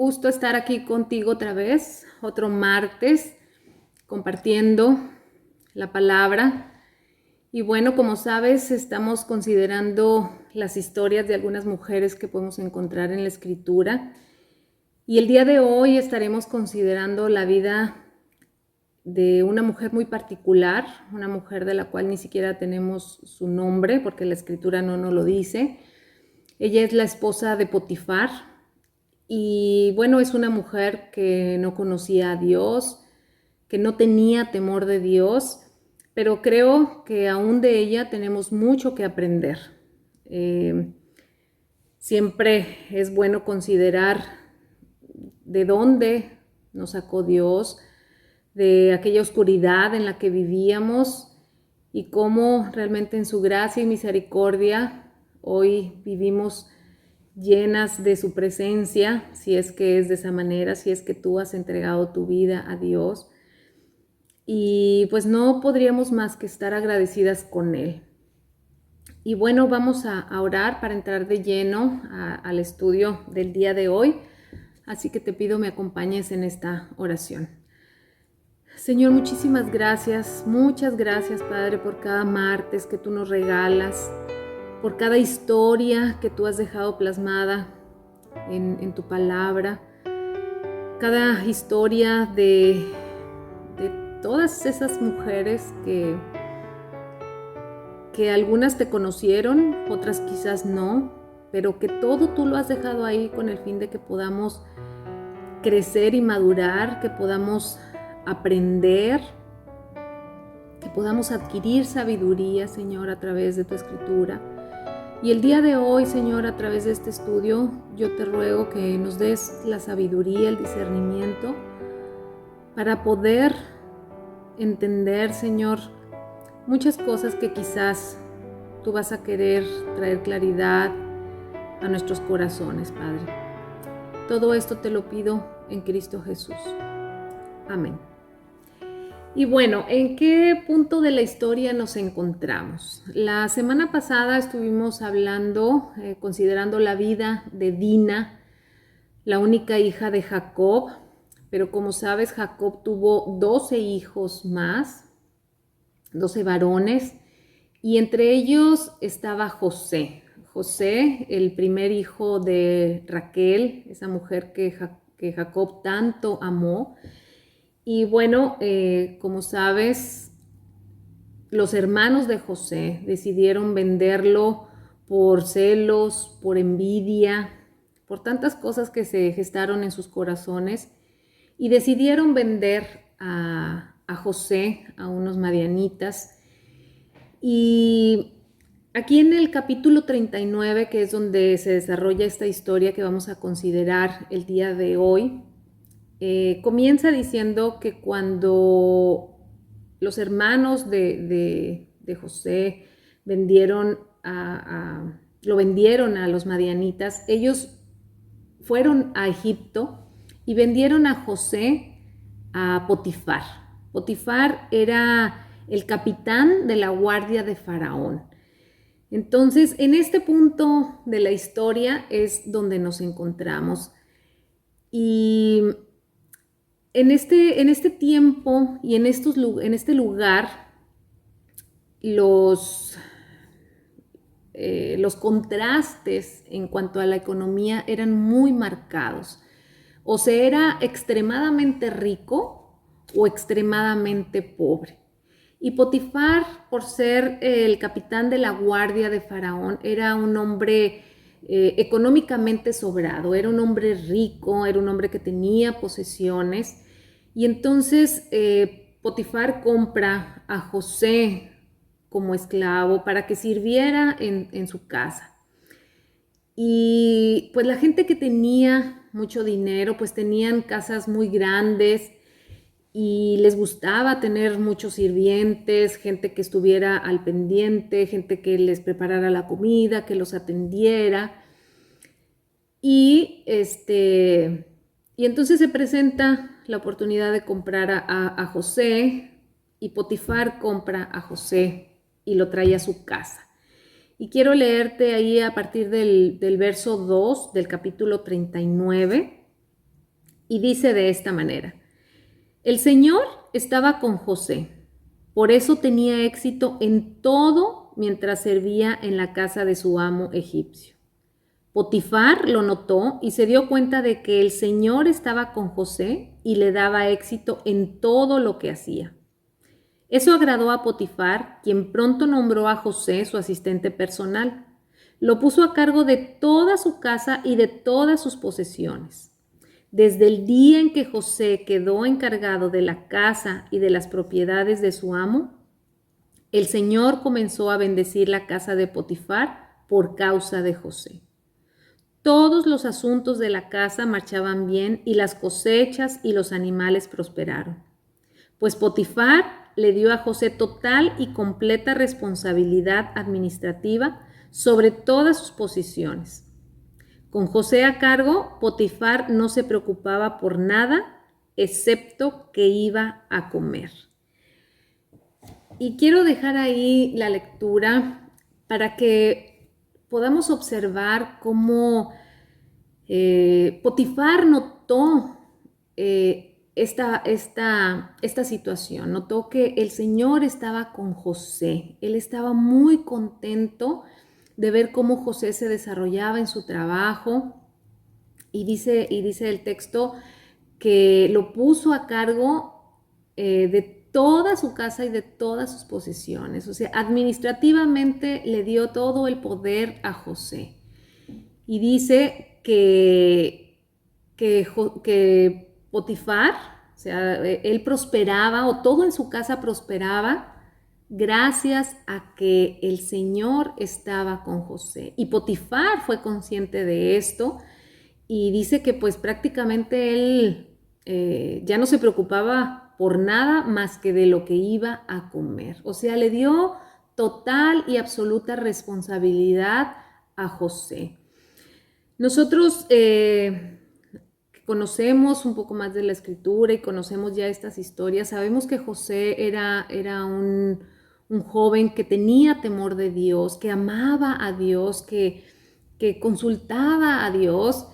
gusto estar aquí contigo otra vez, otro martes, compartiendo la palabra. Y bueno, como sabes, estamos considerando las historias de algunas mujeres que podemos encontrar en la Escritura. Y el día de hoy estaremos considerando la vida de una mujer muy particular, una mujer de la cual ni siquiera tenemos su nombre, porque la Escritura no nos lo dice. Ella es la esposa de Potifar. Y bueno, es una mujer que no conocía a Dios, que no tenía temor de Dios, pero creo que aún de ella tenemos mucho que aprender. Siempre es bueno considerar de dónde nos sacó Dios, de aquella oscuridad en la que vivíamos y cómo realmente en su gracia y misericordia hoy vivimos llenas de su presencia, si es que es de esa manera, si es que tú has entregado tu vida a Dios. Y pues no podríamos más que estar agradecidas con Él. Y bueno, vamos a orar para entrar de lleno al estudio del día de hoy. Así que te pido me acompañes en esta oración. Señor, muchas gracias, Padre, por cada martes que tú nos regalas, por cada historia que tú has dejado plasmada en tu palabra, cada historia de todas esas mujeres que algunas te conocieron, otras quizás no, pero que todo tú lo has dejado ahí con el fin de que podamos crecer y madurar, que podamos aprender, que podamos adquirir sabiduría, Señor, a través de tu Escritura. Y el día de hoy, Señor, a través de este estudio, yo te ruego que nos des la sabiduría, el discernimiento, para poder entender, Señor, muchas cosas que quizás tú vas a querer traer claridad a nuestros corazones, Padre. Todo esto te lo pido en Cristo Jesús. Amén. Y bueno, ¿en qué punto de la historia nos encontramos? La semana pasada estuvimos hablando, considerando la vida de Dina, la única hija de Jacob, pero como sabes, Jacob tuvo 12 hijos más, 12 varones, y entre ellos estaba José. José, el primer hijo de Raquel, esa mujer que Jacob tanto amó. Y bueno, como sabes, los hermanos de José decidieron venderlo por celos, por envidia, por tantas cosas que se gestaron en sus corazones, y decidieron vender a José a unos madianitas. Y aquí en el capítulo 39, que es donde se desarrolla esta historia que vamos a considerar el día de hoy, comienza diciendo que cuando los hermanos de José lo vendieron a los madianitas, ellos fueron a Egipto y vendieron a José a Potifar. Potifar era el capitán de la guardia de Faraón. Entonces, en este punto de la historia es donde nos encontramos. Y en este tiempo y en este lugar, los contrastes en cuanto a la economía eran muy marcados. O se era extremadamente rico o extremadamente pobre. Y Potifar, por ser el capitán de la guardia de Faraón, era un hombre económicamente sobrado, era un hombre rico, era un hombre que tenía posesiones. Y entonces Potifar compra a José como esclavo para que sirviera en su casa. Y pues la gente que tenía mucho dinero, pues tenían casas muy grandes y les gustaba tener muchos sirvientes, gente que estuviera al pendiente, gente que les preparara la comida, que los atendiera. Y entonces se presenta la oportunidad de comprar a José, y Potifar compra a José y lo trae a su casa. Y quiero leerte ahí a partir del verso 2 del capítulo 39. Y dice de esta manera: el Señor estaba con José, por eso tenía éxito en todo mientras servía en la casa de su amo egipcio. Potifar lo notó y se dio cuenta de que el Señor estaba con José y le daba éxito en todo lo que hacía. Eso agradó a Potifar, quien pronto nombró a José su asistente personal. Lo puso a cargo de toda su casa y de todas sus posesiones. Desde el día en que José quedó encargado de la casa y de las propiedades de su amo, el Señor comenzó a bendecir la casa de Potifar por causa de José. Todos los asuntos de la casa marchaban bien y las cosechas y los animales prosperaron. Pues Potifar le dio a José total y completa responsabilidad administrativa sobre todas sus posiciones. Con José a cargo, Potifar no se preocupaba por nada excepto que iba a comer. Y quiero dejar ahí la lectura para que podamos observar cómo Potifar notó esta situación, notó que el Señor estaba con José. Él estaba muy contento de ver cómo José se desarrollaba en su trabajo y dice el texto que lo puso a cargo de toda su casa y de todas sus posesiones. O sea, administrativamente le dio todo el poder a José. Y dice que Potifar, o sea, él prosperaba, o todo en su casa prosperaba, gracias a que el Señor estaba con José. Y Potifar fue consciente de esto y dice que pues prácticamente él ya no se preocupaba por nada más que de lo que iba a comer. O sea, le dio total y absoluta responsabilidad a José. Nosotros conocemos un poco más de la escritura y conocemos ya estas historias. Sabemos que José era un joven que tenía temor de Dios, que amaba a Dios, que consultaba a Dios.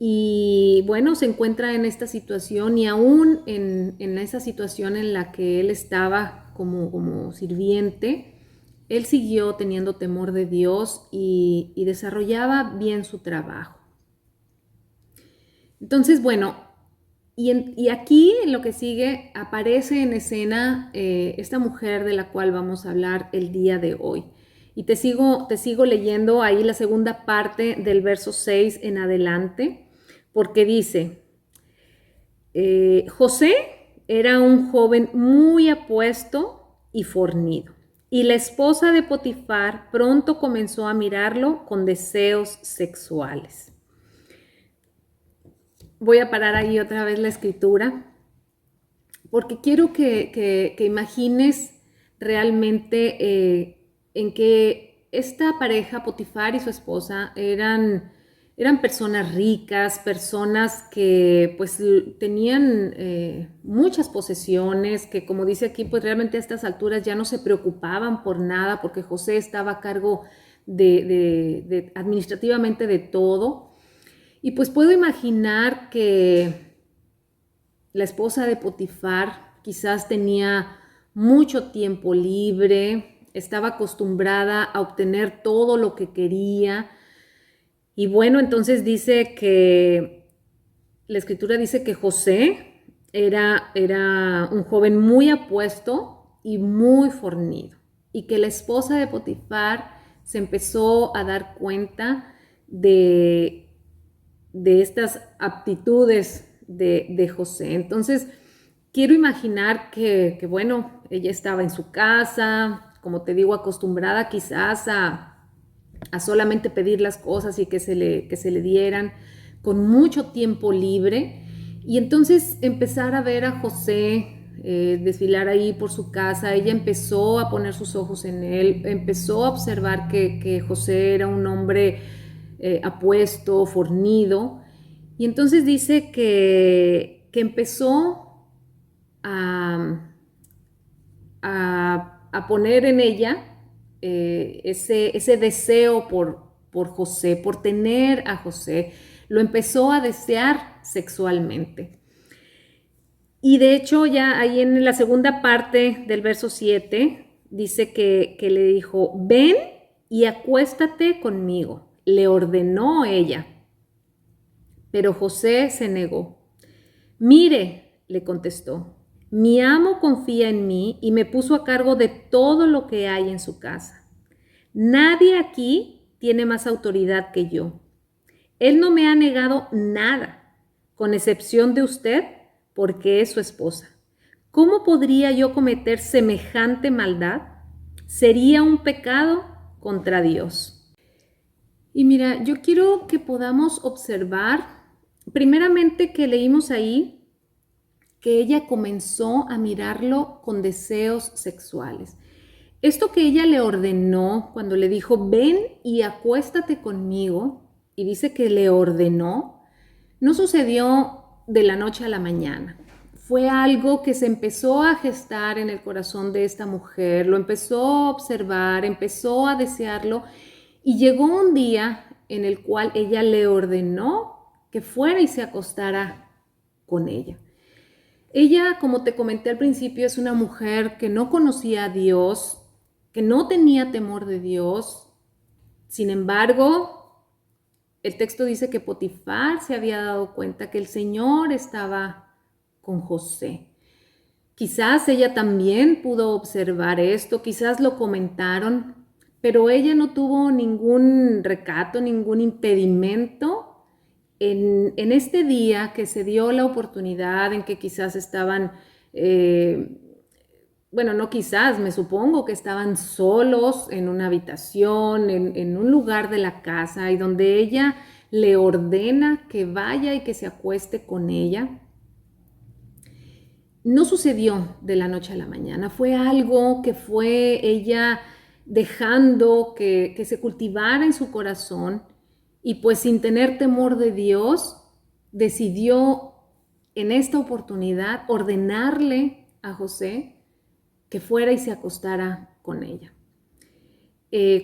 Y bueno, se encuentra en esta situación y aún en esa situación en la que él estaba como sirviente, él siguió teniendo temor de Dios y desarrollaba bien su trabajo. Entonces, bueno, y aquí en lo que sigue aparece en escena esta mujer de la cual vamos a hablar el día de hoy. Y te sigo leyendo ahí la segunda parte del verso 6 en adelante, porque dice, José era un joven muy apuesto y fornido, y la esposa de Potifar pronto comenzó a mirarlo con deseos sexuales. Voy a parar ahí otra vez la escritura, porque quiero que imagines realmente en que esta pareja, Potifar y su esposa, eran personas ricas, personas que pues tenían muchas posesiones, que como dice aquí, pues realmente a estas alturas ya no se preocupaban por nada, porque José estaba a cargo administrativamente de todo. Y pues puedo imaginar que la esposa de Potifar quizás tenía mucho tiempo libre, estaba acostumbrada a obtener todo lo que quería. Y bueno, entonces dice que la escritura dice que José era un joven muy apuesto y muy fornido, y que la esposa de Potifar se empezó a dar cuenta de estas aptitudes de José. Entonces, quiero imaginar que, bueno, ella estaba en su casa, como te digo, acostumbrada quizás a solamente pedir las cosas y que se le dieran, con mucho tiempo libre. Y entonces empezar a ver a José desfilar ahí por su casa. Ella empezó a poner sus ojos en él, empezó a observar que José era un hombre apuesto, fornido. Y entonces dice que empezó a poner en ella ese deseo por José, por tener a José. lo empezó a desear sexualmente. Y de hecho ya ahí en la segunda parte del verso 7 dice que le dijo, ven y acuéstate conmigo. Le ordenó ella. Pero José se negó. Mire, le contestó, mi amo confía en mí y me puso a cargo de todo lo que hay en su casa. Nadie aquí tiene más autoridad que yo. Él no me ha negado nada, con excepción de usted, porque es su esposa. ¿Cómo podría yo cometer semejante maldad? Sería un pecado contra Dios. Y mira, yo quiero que podamos observar, primeramente que leímos ahí, que ella comenzó a mirarlo con deseos sexuales. Esto que ella le ordenó cuando le dijo, ven y acuéstate conmigo, y dice que le ordenó, no sucedió de la noche a la mañana. Fue algo que se empezó a gestar en el corazón de esta mujer, lo empezó a observar, empezó a desearlo, y llegó un día en el cual ella le ordenó que fuera y se acostara con ella. Ella, como te comenté al principio, es una mujer que no conocía a Dios, que no tenía temor de Dios. Sin embargo, el texto dice que Potifar se había dado cuenta que el Señor estaba con José. Quizás ella también pudo observar esto, quizás lo comentaron, pero ella no tuvo ningún recato, ningún impedimento en este día que se dio la oportunidad en que quizás estaban, bueno, no quizás, me supongo que estaban solos en una habitación, en un lugar de la casa, y donde ella le ordena que vaya y que se acueste con ella. No sucedió de la noche a la mañana, fue algo que fue ella dejando que se cultivara en su corazón, y pues sin tener temor de Dios, decidió en esta oportunidad ordenarle a José que fuera y se acostara con ella.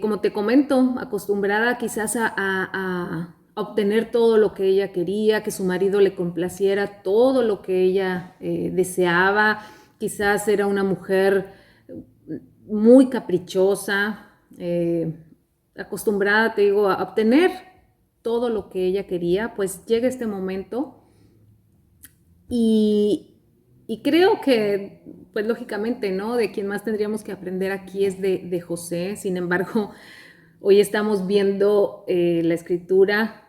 Como te comento, acostumbrada quizás a obtener todo lo que ella quería, que su marido le complaciera todo lo que ella deseaba. Quizás era una mujer muy caprichosa, acostumbrada, te digo, a obtener todo lo que ella quería. Pues llega este momento y creo que, pues lógicamente, ¿no? De quien más tendríamos que aprender aquí es de José. Sin embargo, hoy estamos viendo la escritura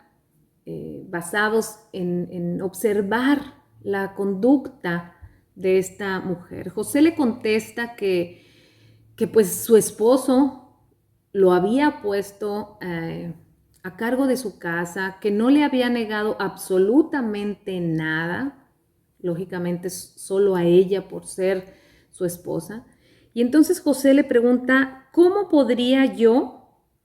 basados en observar la conducta de esta mujer. José le contesta que pues su esposo lo había puesto a cargo de su casa, que no le había negado absolutamente nada, lógicamente solo a ella por ser su esposa. Y entonces José le pregunta, ¿cómo podría yo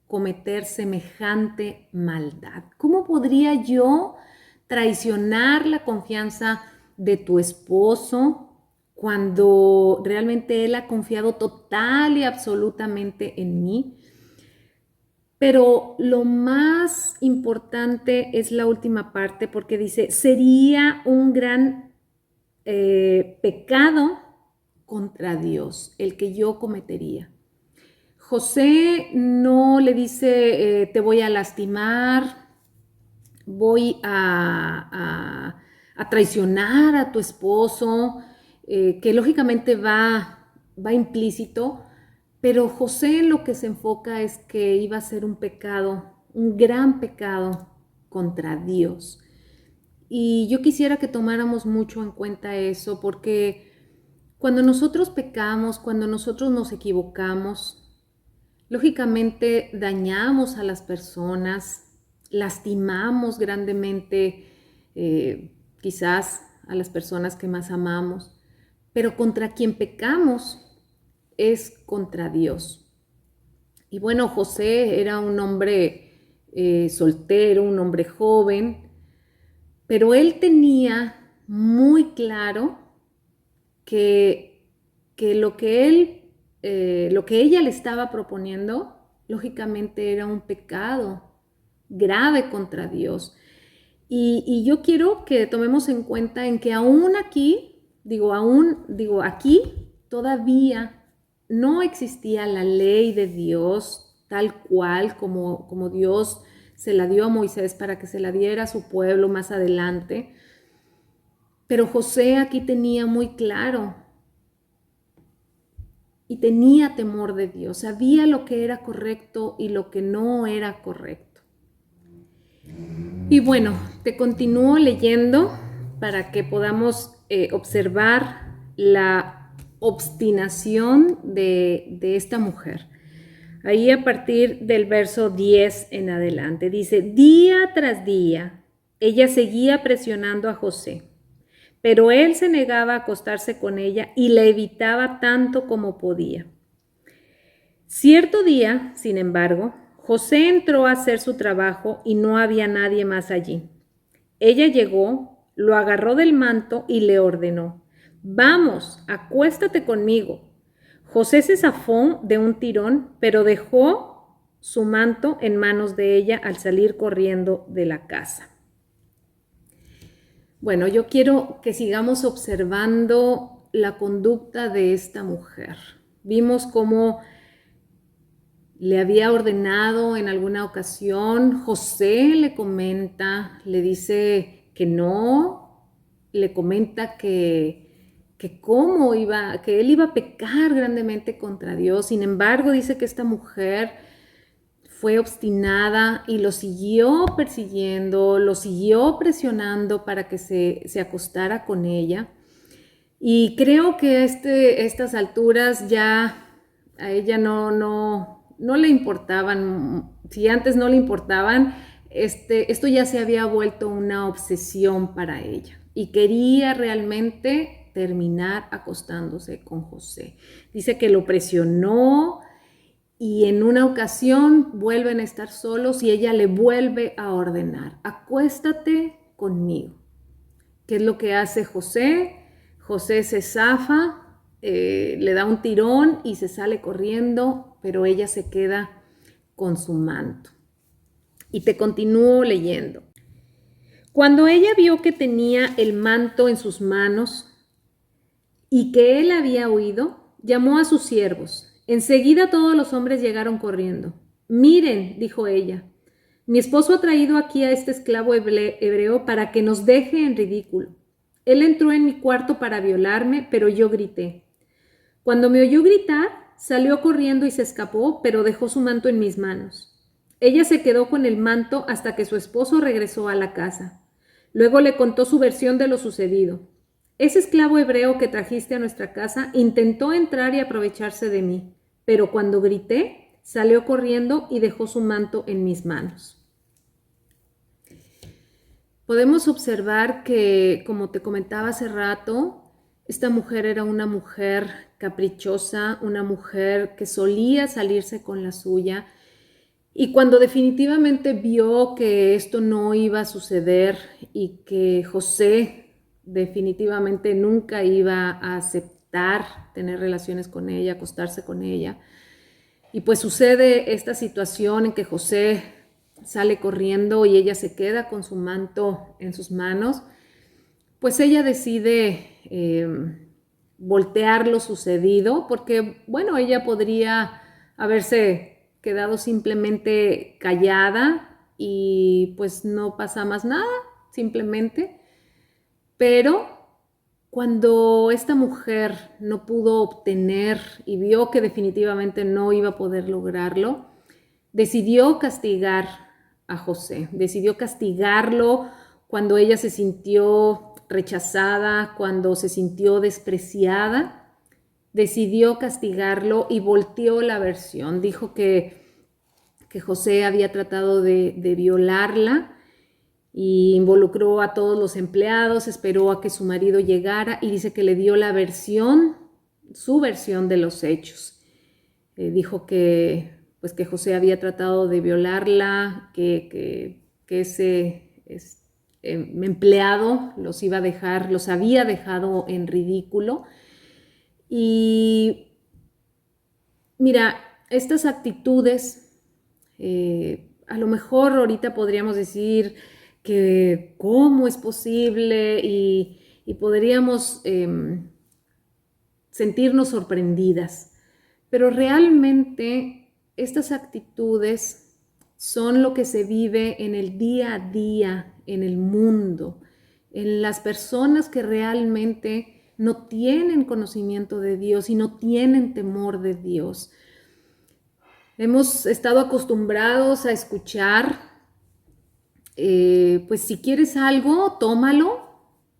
cometer semejante maldad? ¿Cómo podría yo traicionar la confianza de tu esposo cuando realmente él ha confiado total y absolutamente en mí? Pero lo más importante es la última parte, porque dice, sería un gran pecado contra Dios el que yo cometería. José no le dice, te voy a lastimar, voy a traicionar a tu esposo, que lógicamente va implícito, pero José lo que se enfoca es que iba a ser un pecado, un gran pecado contra Dios. Y yo quisiera que tomáramos mucho en cuenta eso, porque cuando nosotros pecamos, cuando nosotros nos equivocamos, lógicamente dañamos a las personas, lastimamos grandemente quizás a las personas que más amamos, pero contra quien pecamos es contra Dios. Y bueno, José era un hombre soltero, un hombre joven, pero él tenía muy claro que lo que ella le estaba proponiendo, lógicamente era un pecado grave contra Dios. Y yo quiero que tomemos en cuenta en que aún aquí, aquí todavía no existía la ley de Dios tal cual como Dios se la dio a Moisés para que se la diera a su pueblo más adelante. Pero José aquí tenía muy claro y tenía temor de Dios, sabía lo que era correcto y lo que no era correcto. Y bueno, te continúo leyendo para que podamos observar la obstinación de esta mujer. Ahí a partir del verso 10 en adelante, dice, día tras día, ella seguía presionando a José, pero él se negaba a acostarse con ella y la evitaba tanto como podía. Cierto día, sin embargo, José entró a hacer su trabajo y no había nadie más allí. Ella llegó, lo agarró del manto y le ordenó, vamos, acuéstate conmigo. José se zafó de un tirón, pero dejó su manto en manos de ella al salir corriendo de la casa. Bueno, yo quiero que sigamos observando la conducta de esta mujer. Vimos cómo le había ordenado en alguna ocasión, José le comenta, le dice que no, le comenta que que él iba a pecar grandemente contra Dios. Sin embargo, dice que esta mujer fue obstinada y lo siguió persiguiendo, lo siguió presionando para que se acostara con ella. Y creo que a estas alturas ya a ella no le importaban, si antes no le importaban, esto ya se había vuelto una obsesión para ella y quería realmente terminar acostándose con José. Dice que lo presionó y en una ocasión vuelven a estar solos y ella le vuelve a ordenar, acuéstate conmigo. ¿Qué es lo que hace José? José se zafa, le da un tirón y se sale corriendo, pero ella se queda con su manto. Y te continúo leyendo. Cuando ella vio que tenía el manto en sus manos y que él había huido, llamó a sus siervos. Enseguida todos los hombres llegaron corriendo. Miren, dijo ella, mi esposo ha traído aquí a este esclavo hebreo para que nos deje en ridículo. Él entró en mi cuarto para violarme, pero yo grité. Cuando me oyó gritar, salió corriendo y se escapó, pero dejó su manto en mis manos. Ella se quedó con el manto hasta que su esposo regresó a la casa. Luego le contó su versión de lo sucedido. Ese esclavo hebreo que trajiste a nuestra casa intentó entrar y aprovecharse de mí, pero cuando grité, salió corriendo y dejó su manto en mis manos. Podemos observar que, como te comentaba hace rato, esta mujer era una mujer caprichosa, una mujer que solía salirse con la suya, y cuando definitivamente vio que esto no iba a suceder y que José definitivamente nunca iba a aceptar tener relaciones con ella, acostarse con ella, y pues sucede esta situación en que José sale corriendo y ella se queda con su manto en sus manos, pues ella decide voltear lo sucedido, porque bueno, ella podría haberse quedado simplemente callada y pues no pasa más nada, simplemente. Pero cuando esta mujer no pudo obtener y vio que definitivamente no iba a poder lograrlo, decidió castigar a José, decidió castigarlo cuando ella se sintió rechazada, cuando se sintió despreciada, decidió castigarlo y volteó la versión. Dijo que José había tratado de violarla y involucró a todos los empleados, esperó a que su marido llegara y dice que le dio la versión, su versión de los hechos. Dijo que José había tratado de violarla, que ese empleado los había dejado en ridículo. Y mira, estas actitudes, a lo mejor ahorita podríamos decir que cómo es posible y podríamos sentirnos sorprendidas. Pero realmente estas actitudes son lo que se vive en el día a día, en el mundo, en las personas que realmente no tienen conocimiento de Dios y no tienen temor de Dios. Hemos estado acostumbrados a escuchar, pues si quieres algo, tómalo,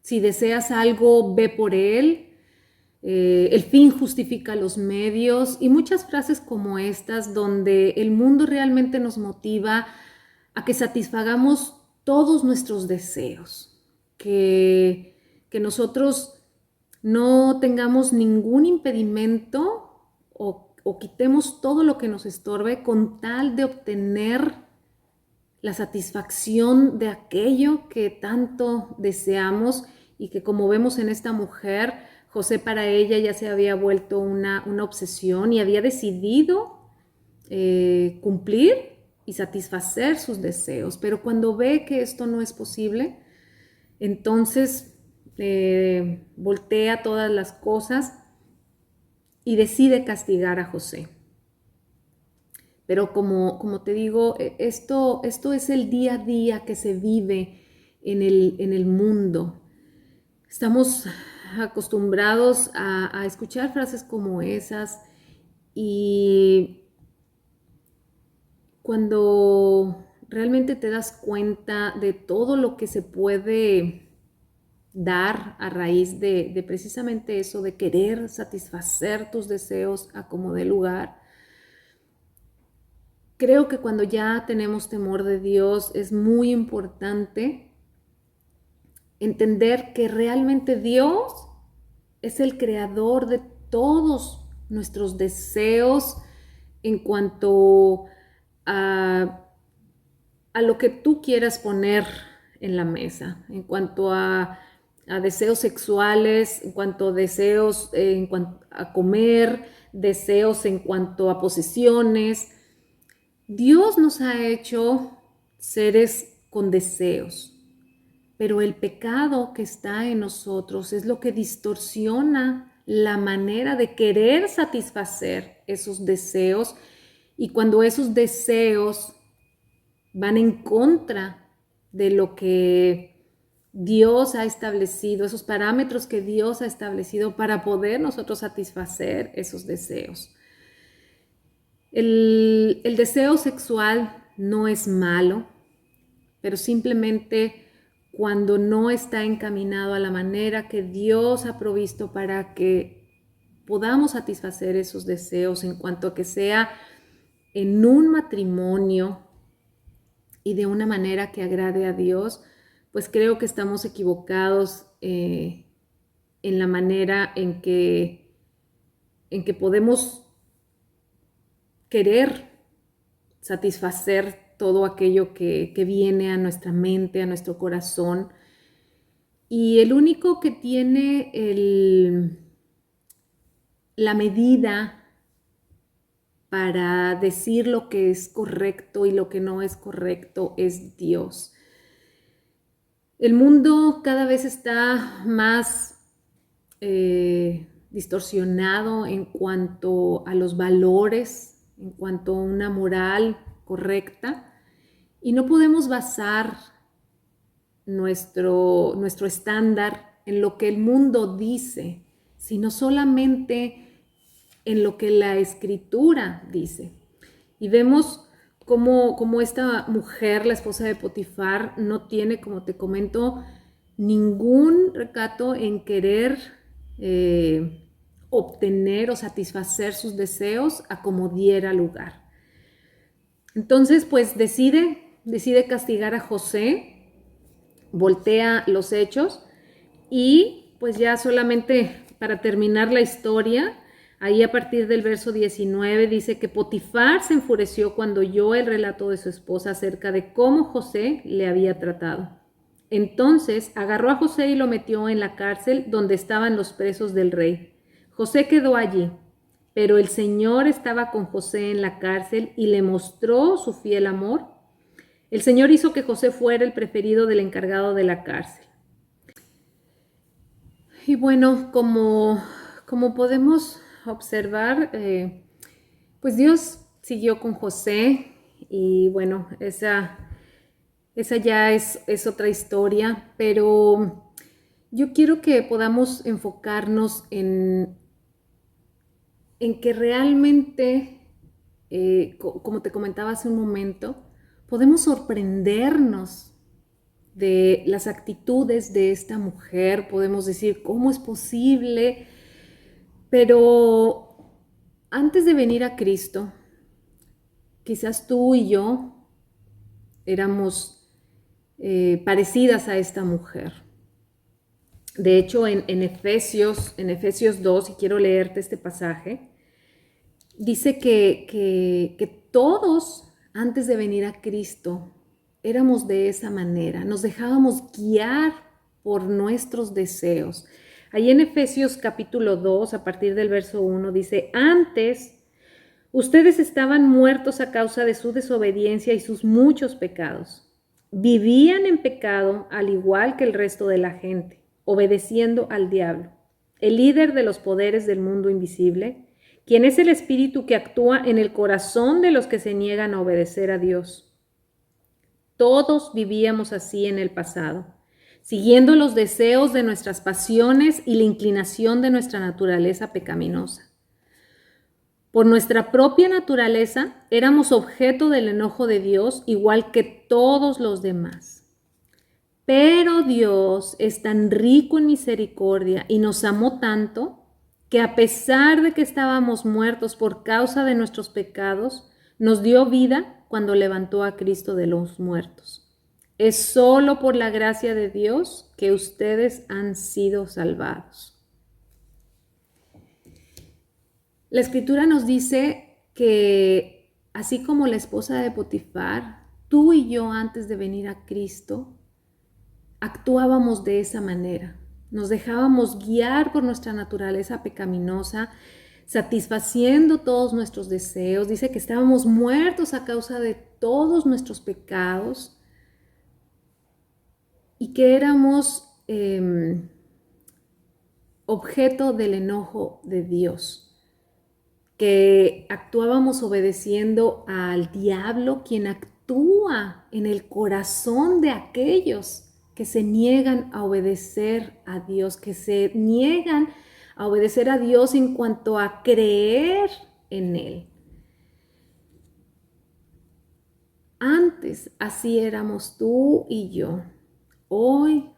si deseas algo, ve por él, el fin justifica los medios y muchas frases como estas donde el mundo realmente nos motiva a que satisfagamos todos nuestros deseos, que nosotros no tengamos ningún impedimento o quitemos todo lo que nos estorbe con tal de obtener la satisfacción de aquello que tanto deseamos y que, como vemos en esta mujer, José para ella ya se había vuelto una obsesión y había decidido cumplir y satisfacer sus deseos. Pero cuando ve que esto no es posible, entonces voltea todas las cosas y decide castigar a José. Pero como te digo, esto es el día a día que se vive en el mundo. Estamos acostumbrados a escuchar frases como esas y cuando realmente te das cuenta de todo lo que se puede dar a raíz de precisamente eso, de querer satisfacer tus deseos a como dé lugar, creo que cuando ya tenemos temor de Dios es muy importante entender que realmente Dios es el creador de todos nuestros deseos en cuanto a lo que tú quieras poner en la mesa, en cuanto a deseos sexuales, en cuanto a deseos en cuanto a comer, deseos en cuanto a posesiones. Dios nos ha hecho seres con deseos, pero el pecado que está en nosotros es lo que distorsiona la manera de querer satisfacer esos deseos, y cuando esos deseos van en contra de lo que Dios ha establecido, esos parámetros que Dios ha establecido para poder nosotros satisfacer esos deseos. El deseo sexual no es malo, pero simplemente cuando no está encaminado a la manera que Dios ha provisto para que podamos satisfacer esos deseos en cuanto a que sea en un matrimonio y de una manera que agrade a Dios, pues creo que estamos equivocados en la manera en que podemos querer satisfacer todo aquello que viene a nuestra mente, a nuestro corazón. Y el único que tiene la medida para decir lo que es correcto y lo que no es correcto es Dios. El mundo cada vez está más distorsionado en cuanto a los valores, en cuanto a una moral correcta, y no podemos basar nuestro estándar en lo que el mundo dice, sino solamente en lo que la Escritura dice. Y vemos cómo esta mujer, la esposa de Potifar, no tiene, como te comento, ningún recato en querer obtener o satisfacer sus deseos a como diera lugar. Entonces, pues decide castigar a José, voltea los hechos y pues ya solamente para terminar la historia, ahí a partir del verso 19 dice que Potifar se enfureció cuando oyó el relato de su esposa acerca de cómo José le había tratado. Entonces agarró a José y lo metió en la cárcel donde estaban los presos del rey. José quedó allí, pero el Señor estaba con José en la cárcel y le mostró su fiel amor. El Señor hizo que José fuera el preferido del encargado de la cárcel. Y bueno, como podemos observar, pues Dios siguió con José y bueno, esa ya es otra historia, pero yo quiero que podamos enfocarnos en que realmente, como te comentaba hace un momento, podemos sorprendernos de las actitudes de esta mujer, podemos decir, ¿cómo es posible? Pero antes de venir a Cristo, quizás tú y yo éramos parecidas a esta mujer. De hecho, en Efesios 2, y quiero leerte este pasaje, dice que todos, antes de venir a Cristo, éramos de esa manera, nos dejábamos guiar por nuestros deseos. Ahí en Efesios capítulo 2, a partir del verso 1, dice, antes ustedes estaban muertos a causa de su desobediencia y sus muchos pecados. Vivían en pecado al igual que el resto de la gente, obedeciendo al diablo, el líder de los poderes del mundo invisible, quien es el espíritu que actúa en el corazón de los que se niegan a obedecer a Dios. Todos vivíamos así en el pasado, siguiendo los deseos de nuestras pasiones y la inclinación de nuestra naturaleza pecaminosa. Por nuestra propia naturaleza, éramos objeto del enojo de Dios, igual que todos los demás. Pero Dios es tan rico en misericordia y nos amó tanto que a pesar de que estábamos muertos por causa de nuestros pecados, nos dio vida cuando levantó a Cristo de los muertos. Es solo por la gracia de Dios que ustedes han sido salvados. La Escritura nos dice que así como la esposa de Potifar, tú y yo antes de venir a Cristo, actuábamos de esa manera. Nos dejábamos guiar por nuestra naturaleza pecaminosa, satisfaciendo todos nuestros deseos. Dice que estábamos muertos a causa de todos nuestros pecados y que éramos objeto del enojo de Dios, que actuábamos obedeciendo al diablo, quien actúa en el corazón de aquellos que se niegan a obedecer a Dios, que se niegan a obedecer a Dios en cuanto a creer en Él. Antes así éramos tú y yo. Hoy,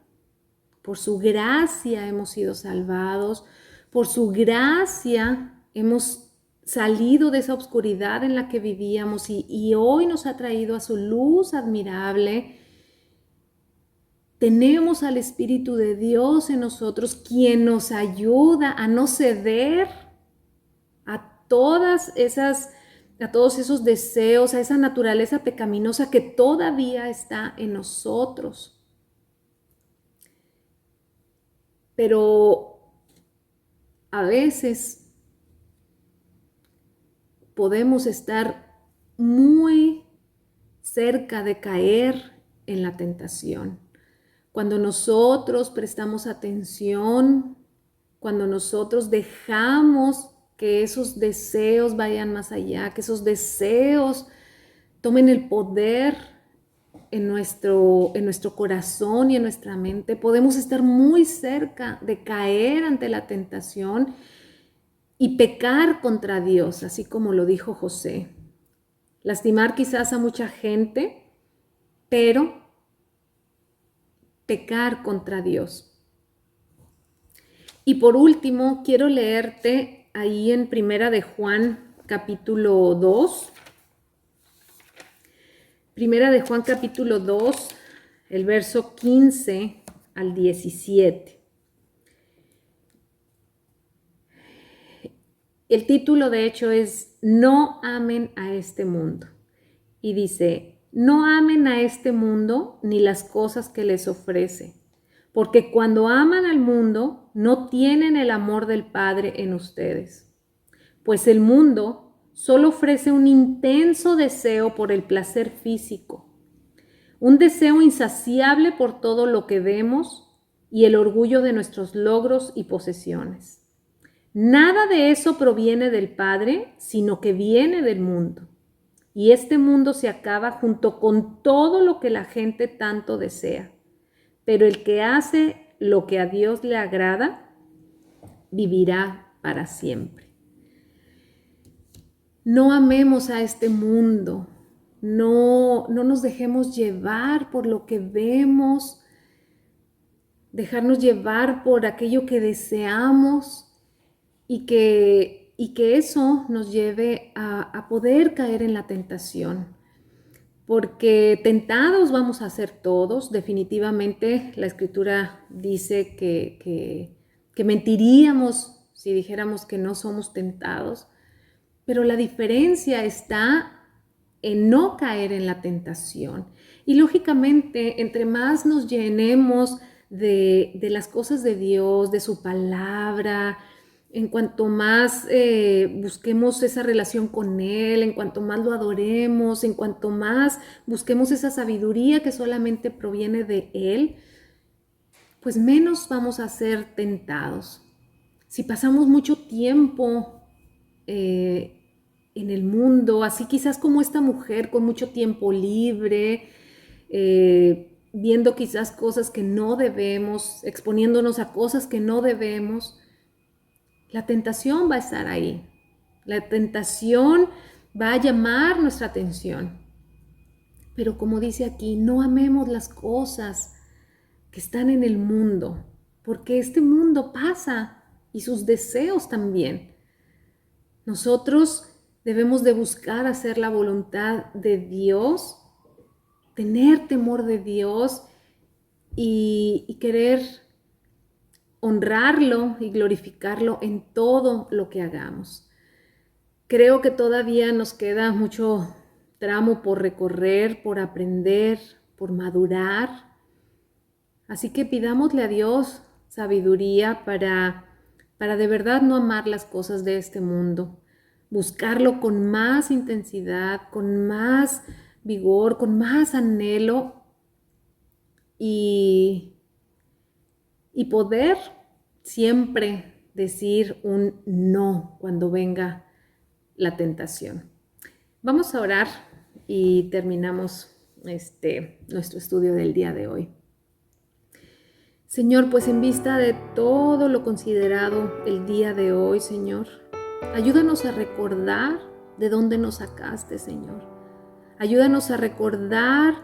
por su gracia hemos sido salvados, por su gracia hemos salido de esa oscuridad en la que vivíamos y hoy nos ha traído a su luz admirable. Tenemos al Espíritu de Dios en nosotros, quien nos ayuda a no ceder a todos esos deseos, a esa naturaleza pecaminosa que todavía está en nosotros. Pero a veces podemos estar muy cerca de caer en la tentación. Cuando nosotros prestamos atención, cuando nosotros dejamos que esos deseos vayan más allá, que esos deseos tomen el poder en nuestro corazón y en nuestra mente, podemos estar muy cerca de caer ante la tentación y pecar contra Dios, así como lo dijo José. Lastimar quizás a mucha gente, pero pecar contra Dios. Y por último, quiero leerte ahí en Primera de Juan, capítulo 2. Primera de Juan, capítulo 2, el verso 15 al 17. El título, de hecho, es No amen a este mundo. Y dice, no amen a este mundo ni las cosas que les ofrece, porque cuando aman al mundo, no tienen el amor del Padre en ustedes. Pues el mundo solo ofrece un intenso deseo por el placer físico, un deseo insaciable por todo lo que vemos y el orgullo de nuestros logros y posesiones. Nada de eso proviene del Padre, sino que viene del mundo. Y este mundo se acaba junto con todo lo que la gente tanto desea. Pero el que hace lo que a Dios le agrada, vivirá para siempre. No amemos a este mundo, no nos dejemos llevar por lo que vemos, dejarnos llevar por aquello que deseamos y que eso nos lleve a poder caer en la tentación. Porque tentados vamos a ser todos, definitivamente la Escritura dice que mentiríamos si dijéramos que no somos tentados. Pero la diferencia está en no caer en la tentación. Y lógicamente, entre más nos llenemos de las cosas de Dios, de su palabra, en cuanto más busquemos esa relación con Él, en cuanto más lo adoremos, en cuanto más busquemos esa sabiduría que solamente proviene de Él, pues menos vamos a ser tentados. Si pasamos mucho tiempo en el mundo, así quizás como esta mujer con mucho tiempo libre, viendo quizás cosas que no debemos, exponiéndonos a cosas que no debemos, la tentación va a estar ahí. La tentación va a llamar nuestra atención. Pero como dice aquí, no amemos las cosas que están en el mundo, porque este mundo pasa y sus deseos también. Nosotros debemos de buscar hacer la voluntad de Dios, tener temor de Dios y querer honrarlo y glorificarlo en todo lo que hagamos. Creo que todavía nos queda mucho tramo por recorrer, por aprender, por madurar. Así que pidámosle a Dios sabiduría para de verdad no amar las cosas de este mundo, buscarlo con más intensidad, con más vigor, con más anhelo y poder siempre decir un no cuando venga la tentación. Vamos a orar y terminamos nuestro estudio del día de hoy. Señor, pues en vista de todo lo considerado el día de hoy, Señor, ayúdanos a recordar de dónde nos sacaste, Señor. Ayúdanos a recordar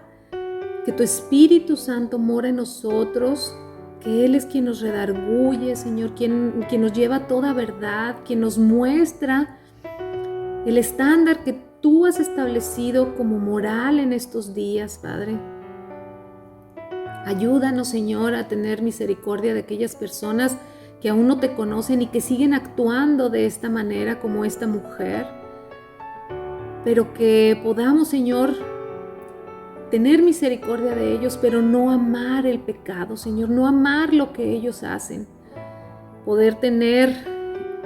que tu Espíritu Santo mora en nosotros, que Él es quien nos redarguye, Señor, quien nos lleva a toda verdad, quien nos muestra el estándar que tú has establecido como moral en estos días, Padre. Ayúdanos, Señor, a tener misericordia de aquellas personas que aún no te conocen y que siguen actuando de esta manera como esta mujer, pero que podamos, Señor, tener misericordia de ellos, pero no amar el pecado, Señor, no amar lo que ellos hacen. Poder tener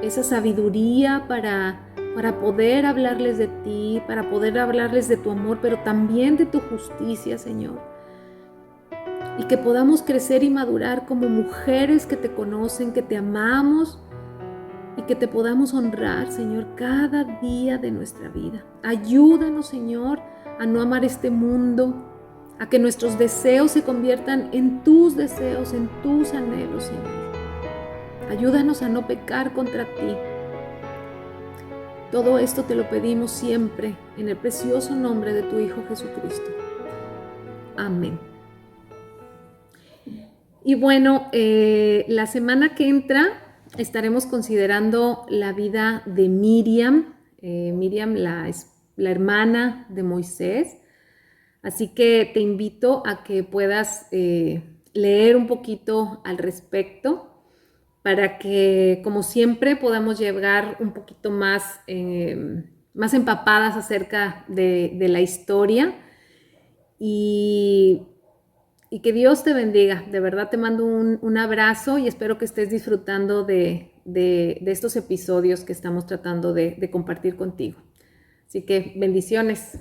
esa sabiduría para poder hablarles de ti, para poder hablarles de tu amor, pero también de tu justicia, Señor. Y que podamos crecer y madurar como mujeres que te conocen, que te amamos y que te podamos honrar, Señor, cada día de nuestra vida. Ayúdanos, Señor, a no amar este mundo, a que nuestros deseos se conviertan en tus deseos, en tus anhelos, Señor. Ayúdanos a no pecar contra ti. Todo esto te lo pedimos siempre en el precioso nombre de tu Hijo Jesucristo. Amén. Y bueno, la semana que entra estaremos considerando la vida de Miriam. Miriam, la hermana de Moisés. Así que te invito a que puedas leer un poquito al respecto para que, como siempre, podamos llegar un poquito más empapadas acerca de la historia y que Dios te bendiga. De verdad te mando un abrazo y espero que estés disfrutando de estos episodios que estamos tratando de compartir contigo. Así que bendiciones.